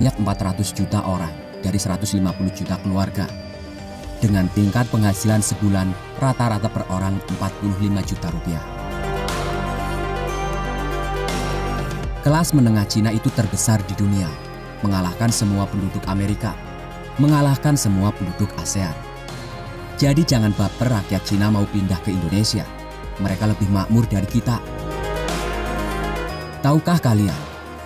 400 juta orang dari 150 juta keluarga. Dengan tingkat penghasilan sebulan rata-rata per orang 45 juta rupiah. Kelas menengah Cina itu terbesar di dunia, mengalahkan semua penduduk Amerika, mengalahkan semua penduduk ASEAN. Jadi jangan baper rakyat Cina mau pindah ke Indonesia. Mereka lebih makmur dari kita. Tahukah kalian,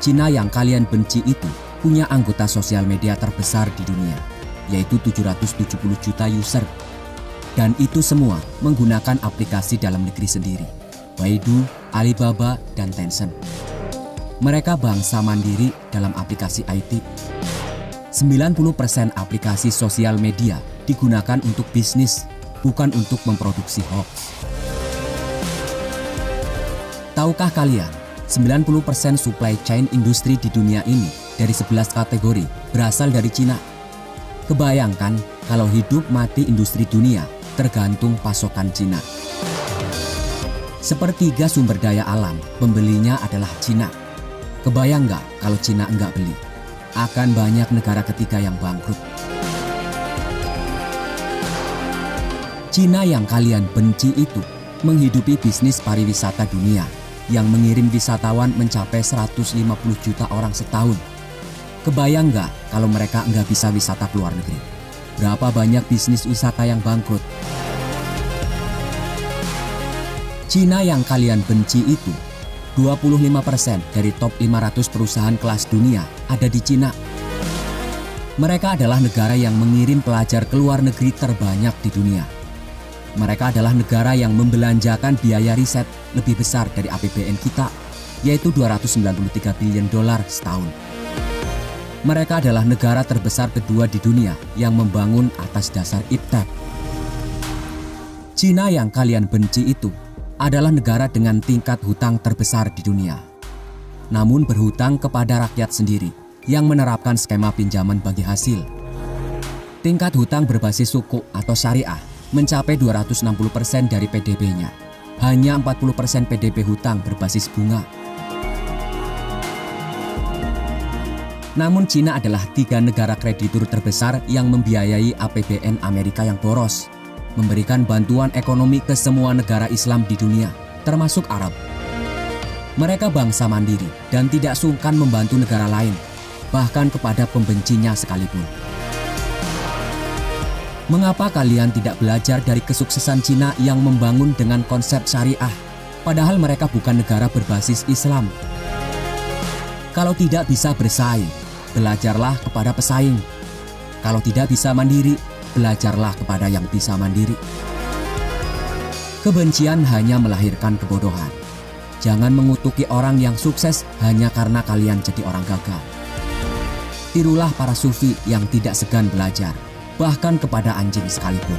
Cina yang kalian benci itu punya anggota sosial media terbesar di dunia, yaitu 770 juta user. Dan itu semua menggunakan aplikasi dalam negeri sendiri, Baidu, Alibaba, dan Tencent. Mereka bangsa mandiri dalam aplikasi IT. 90% aplikasi sosial media digunakan untuk bisnis, bukan untuk memproduksi hoax. Tahukah kalian, 90% supply chain industri di dunia ini dari 11 kategori berasal dari Cina. Kebayangkan kalau hidup mati industri dunia tergantung pasokan Cina. Sepertiga sumber daya alam pembelinya adalah Cina. Kebayang nggak kalau Cina enggak beli? Akan banyak negara ketiga yang bangkrut. Cina yang kalian benci itu menghidupi bisnis pariwisata dunia yang mengirim wisatawan mencapai 150 juta orang setahun. Kebayang nggak kalau mereka nggak bisa wisata ke luar negeri? Berapa banyak bisnis wisata yang bangkrut? Cina yang kalian benci itu, 25% dari top 500 perusahaan kelas dunia ada di Cina. Mereka adalah negara yang mengirim pelajar ke luar negeri terbanyak di dunia. Mereka adalah negara yang membelanjakan biaya riset lebih besar dari APBN kita, yaitu 293 billion dolar setahun. Mereka adalah negara terbesar kedua di dunia yang membangun atas dasar iptek. Cina yang kalian benci itu adalah negara dengan tingkat hutang terbesar di dunia. Namun berhutang kepada rakyat sendiri yang menerapkan skema pinjaman bagi hasil. Tingkat hutang berbasis suku atau syariah mencapai 260% dari PDB-nya. Hanya 40% PDB hutang berbasis bunga. Namun Cina adalah 3 negara kreditur terbesar yang membiayai APBN Amerika yang boros, memberikan bantuan ekonomi ke semua negara Islam di dunia, termasuk Arab. Mereka bangsa mandiri dan tidak sungkan membantu negara lain, bahkan kepada pembencinya sekalipun. Mengapa kalian tidak belajar dari kesuksesan Cina yang membangun dengan konsep syariah, padahal mereka bukan negara berbasis Islam? Kalau tidak bisa bersaing, belajarlah kepada pesaing. Kalau tidak bisa mandiri, belajarlah kepada yang bisa mandiri. Kebencian hanya melahirkan kebodohan. Jangan mengutuki orang yang sukses hanya karena kalian jadi orang gagal. Tirulah para sufi yang tidak segan belajar, bahkan kepada anjing sekalipun.